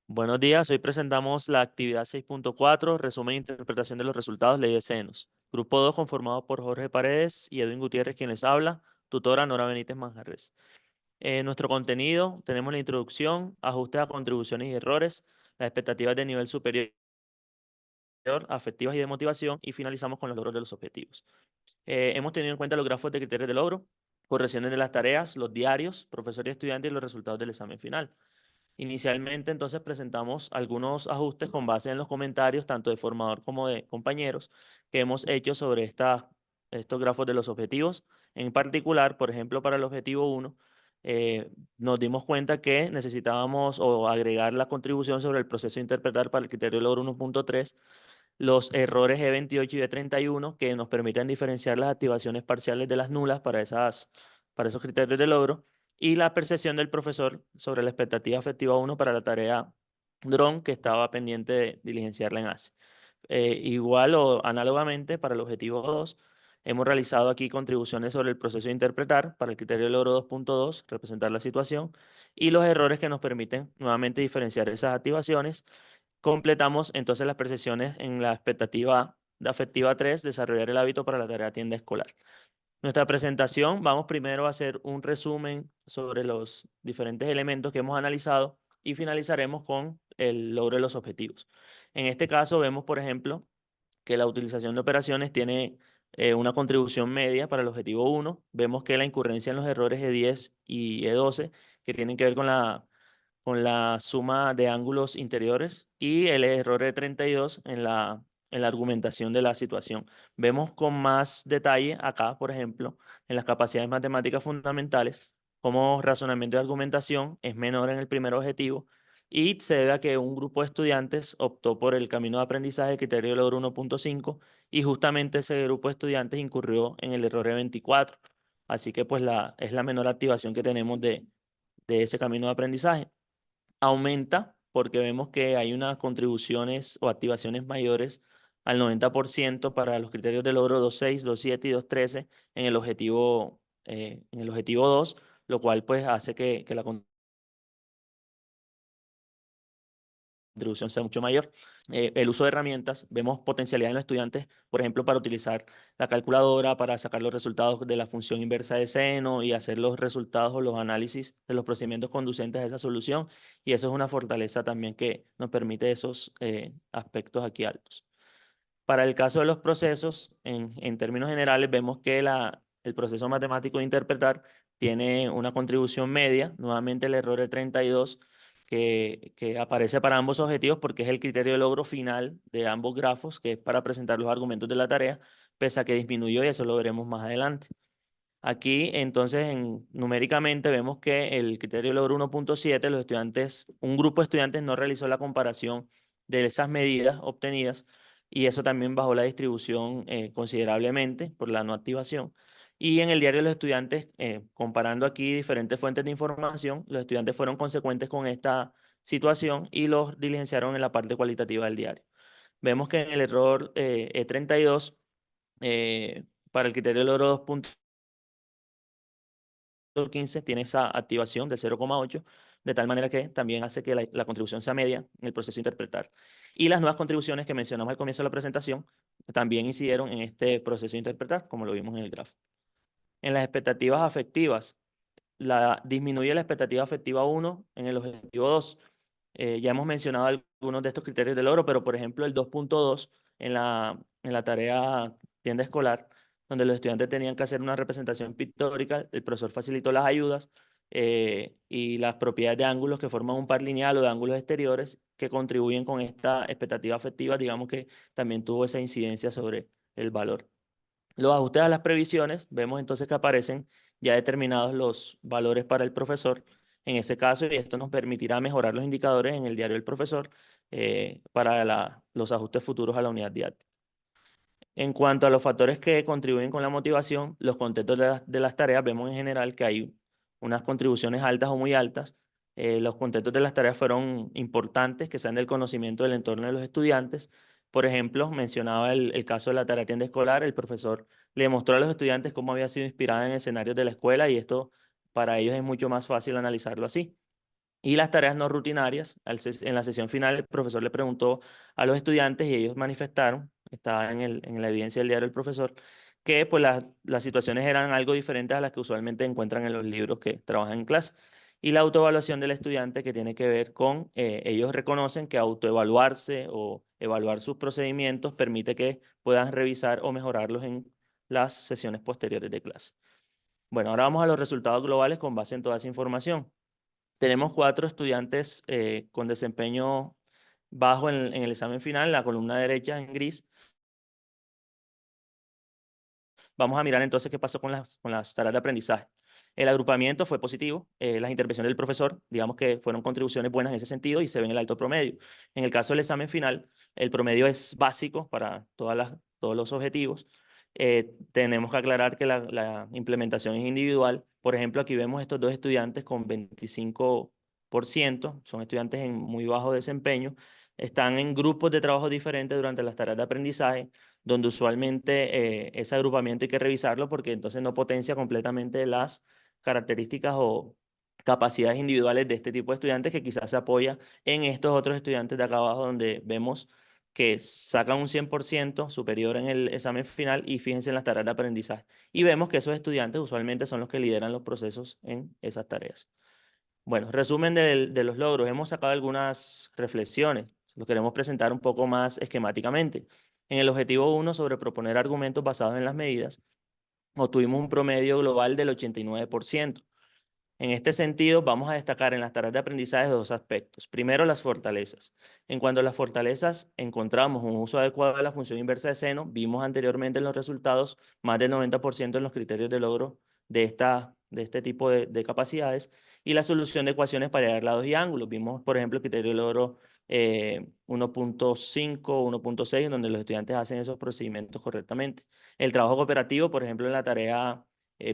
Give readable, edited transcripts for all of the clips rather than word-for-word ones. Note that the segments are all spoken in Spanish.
Buenos días, hoy presentamos la actividad 6.4, resumen e interpretación de los resultados, ley de senos. Grupo 2 conformado por Jorge Paredes y Edwin Gutiérrez, quien les habla, tutora Nora Benítez Manjarres. Nuestro contenido, tenemos la introducción, ajustes a contribuciones y errores, las expectativas de nivel superior, afectivas y de motivación, y finalizamos con los logros de los objetivos. Hemos tenido en cuenta los grafos de criterios de logro, correcciones de las tareas, los diarios, profesor y estudiante y los resultados del examen final. Inicialmente, entonces, presentamos algunos ajustes con base en los comentarios, tanto de formador como de compañeros, que hemos hecho sobre estos grafos de los objetivos. En particular, por ejemplo, para el objetivo 1, nos dimos cuenta que necesitábamos o agregar la contribución sobre el proceso de interpretar para el criterio de logro 1.3, los errores E28 y E31, que nos permiten diferenciar las activaciones parciales de las nulas para esos criterios de logro, y la percepción del profesor sobre la expectativa afectiva 1 para la tarea DRON, que estaba pendiente de diligenciarla en ACE. Igual o análogamente, para el objetivo 2, hemos realizado aquí contribuciones sobre el proceso de interpretar para el criterio de logro 2.2, representar la situación, y los errores que nos permiten nuevamente diferenciar esas activaciones. Completamos entonces las percepciones en la expectativa de afectiva 3, desarrollar el hábito para la tarea tienda escolar. Nuestra presentación, vamos primero a hacer un resumen sobre los diferentes elementos que hemos analizado y finalizaremos con el logro de los objetivos. En este caso vemos, por ejemplo, que la utilización de operaciones tiene una contribución media para el objetivo 1. Vemos que la incurrencia en los errores E10 y E12, que tienen que ver con la suma de ángulos interiores, y el error de 32 en la argumentación de la situación. Vemos con más detalle acá, por ejemplo, en las capacidades matemáticas fundamentales, cómo razonamiento y argumentación es menor en el primer objetivo y se debe a que un grupo de estudiantes optó por el camino de aprendizaje criterio de logro 1.5 y justamente ese grupo de estudiantes incurrió en el error de 24. Así que pues es la menor activación que tenemos de ese camino de aprendizaje. Aumenta porque vemos que hay unas contribuciones o activaciones mayores al 90% para los criterios de logro 2.6, 2.7 y 2.13 en el objetivo 2, lo cual pues hace que la contribución sea mucho mayor. El uso de herramientas, vemos potencialidad en los estudiantes, por ejemplo, para utilizar la calculadora, para sacar los resultados de la función inversa de seno y hacer los resultados o los análisis de los procedimientos conducentes a esa solución. Y eso es una fortaleza también que nos permite esos aspectos aquí altos. Para el caso de los procesos, en términos generales, vemos que el proceso matemático de interpretar tiene una contribución media, nuevamente el error de 32, que aparece para ambos objetivos porque es el criterio de logro final de ambos grafos, que es para presentar los argumentos de la tarea, pese a que disminuyó y eso lo veremos más adelante. Aquí, entonces, numéricamente vemos que el criterio de logro 1.7, un grupo de estudiantes no realizó la comparación de esas medidas obtenidas y eso también bajó la distribución considerablemente por la no activación. Y en el diario de los estudiantes, comparando aquí diferentes fuentes de información, los estudiantes fueron consecuentes con esta situación y los diligenciaron en la parte cualitativa del diario. Vemos que en el error E32, para el criterio de logro 2.15 tiene esa activación de 0,8, de tal manera que también hace que la contribución sea media en el proceso de interpretar. Y las nuevas contribuciones que mencionamos al comienzo de la presentación también incidieron en este proceso de interpretar, como lo vimos en el gráfico. En las expectativas afectivas, disminuye la expectativa afectiva 1 en el objetivo 2. Ya hemos mencionado algunos de estos criterios de logro, pero por ejemplo el 2.2 en la tarea tienda escolar, donde los estudiantes tenían que hacer una representación pictórica, el profesor facilitó las ayudas y las propiedades de ángulos que forman un par lineal o de ángulos exteriores que contribuyen con esta expectativa afectiva, digamos que también tuvo esa incidencia sobre el valor. Los ajustes a las previsiones, vemos entonces que aparecen ya determinados los valores para el profesor en ese caso, y esto nos permitirá mejorar los indicadores en el diario del profesor para los ajustes futuros a la unidad didáctica. En cuanto a los factores que contribuyen con la motivación, los contextos de las tareas, vemos en general que hay unas contribuciones altas o muy altas. Los contextos de las tareas fueron importantes, que sean del conocimiento del entorno de los estudiantes. Por ejemplo, mencionaba el caso de la tarea tienda escolar. El profesor le mostró a los estudiantes cómo había sido inspirada en escenarios de la escuela y esto para ellos es mucho más fácil analizarlo así. Y las tareas no rutinarias, en la sesión final el profesor le preguntó a los estudiantes y ellos manifestaron, está en la evidencia del diario del profesor, que pues las situaciones eran algo diferentes a las que usualmente encuentran en los libros que trabajan en clase. Y la autoevaluación del estudiante que tiene que ver con, ellos reconocen que autoevaluarse o evaluar sus procedimientos permite que puedan revisar o mejorarlos en las sesiones posteriores de clase. Bueno, ahora vamos a los resultados globales con base en toda esa información. Tenemos 4 estudiantes con desempeño bajo en el examen final, la columna derecha en gris. Vamos a mirar entonces qué pasó con las tareas de aprendizaje. El agrupamiento fue positivo, las intervenciones del profesor, digamos que fueron contribuciones buenas en ese sentido y se ve en el alto promedio. En el caso del examen final, el promedio es básico para todos los objetivos. Tenemos que aclarar que la implementación es individual. Por ejemplo, aquí vemos estos 2 estudiantes con 25%, son estudiantes en muy bajo desempeño, están en grupos de trabajo diferentes durante las tareas de aprendizaje donde usualmente ese agrupamiento hay que revisarlo porque entonces no potencia completamente las características o capacidades individuales de este tipo de estudiantes que quizás se apoya en estos otros estudiantes de acá abajo donde vemos que sacan un 100% superior en el examen final y fíjense en las tareas de aprendizaje. Y vemos que esos estudiantes usualmente son los que lideran los procesos en esas tareas. Bueno, resumen de los logros. Hemos sacado algunas reflexiones. Lo queremos presentar un poco más esquemáticamente. En el objetivo 1 sobre proponer argumentos basados en las medidas, obtuvimos un promedio global del 89%. En este sentido, vamos a destacar en las tareas de aprendizaje 2 aspectos. Primero, las fortalezas. En cuanto a las fortalezas, encontramos un uso adecuado de la función inversa de seno. Vimos anteriormente en los resultados más del 90% en los criterios de logro de este tipo de capacidades. Y la solución de ecuaciones para hallar lados y ángulos. Vimos, por ejemplo, el criterio de logro 1.5, 1.6, en donde los estudiantes hacen esos procedimientos correctamente. El trabajo cooperativo, por ejemplo, en la tarea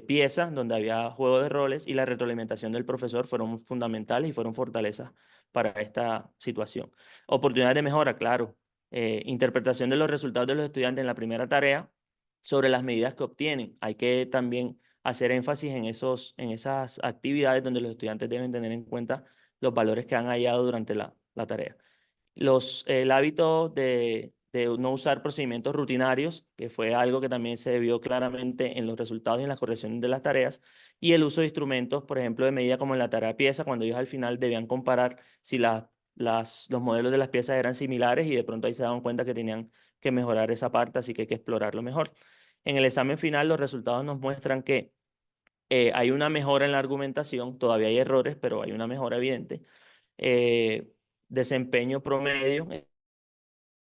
pieza, donde había juego de roles y la retroalimentación del profesor fueron fundamentales y fueron fortalezas para esta situación. Oportunidades de mejora, claro. Interpretación de los resultados de los estudiantes en la primera tarea sobre las medidas que obtienen. Hay que también hacer énfasis en esas actividades donde los estudiantes deben tener en cuenta los valores que han hallado durante la tarea. El hábito de no usar procedimientos rutinarios, que fue algo que también se vio claramente en los resultados y en la corrección de las tareas, y el uso de instrumentos, por ejemplo, de medida como en la tarea pieza, cuando ellos al final debían comparar si los modelos de las piezas eran similares y de pronto ahí se daban cuenta que tenían que mejorar esa parte, así que hay que explorarlo mejor. En el examen final, los resultados nos muestran que hay una mejora en la argumentación, todavía hay errores, pero hay una mejora evidente. Eh, Desempeño promedio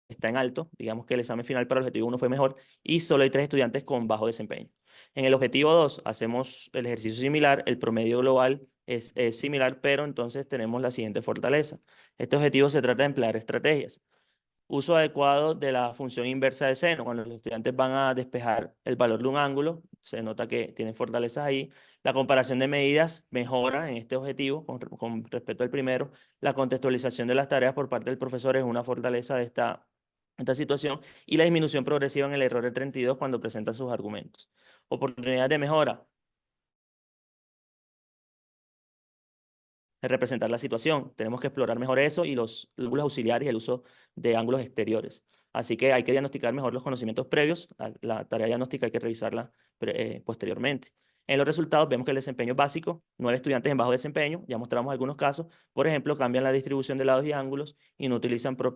está en alto, digamos que el examen final para el objetivo 1 fue mejor y solo hay 3 estudiantes con bajo desempeño. En el objetivo 2 hacemos el ejercicio similar, el promedio global es similar, pero entonces tenemos la siguiente fortaleza. Este objetivo se trata de emplear estrategias. Uso adecuado de la función inversa de seno. Cuando los estudiantes van a despejar el valor de un ángulo, se nota que tienen fortalezas ahí. La comparación de medidas mejora en este objetivo con respecto al primero. La contextualización de las tareas por parte del profesor es una fortaleza de esta situación. Y la disminución progresiva en el error de 32 cuando presenta sus argumentos. Oportunidades de mejora. De representar la situación. Tenemos que explorar mejor eso y los ángulos auxiliares y el uso de ángulos exteriores. Así que hay que diagnosticar mejor los conocimientos previos. La tarea diagnóstica hay que revisarla posteriormente. En los resultados vemos que el desempeño es básico, 9 estudiantes en bajo desempeño, ya mostramos algunos casos. Por ejemplo, cambian la distribución de lados y ángulos y no utilizan no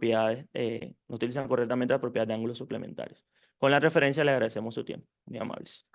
utilizan correctamente la propiedad de ángulos suplementarios. Con la referencia le agradecemos su tiempo. Muy amables.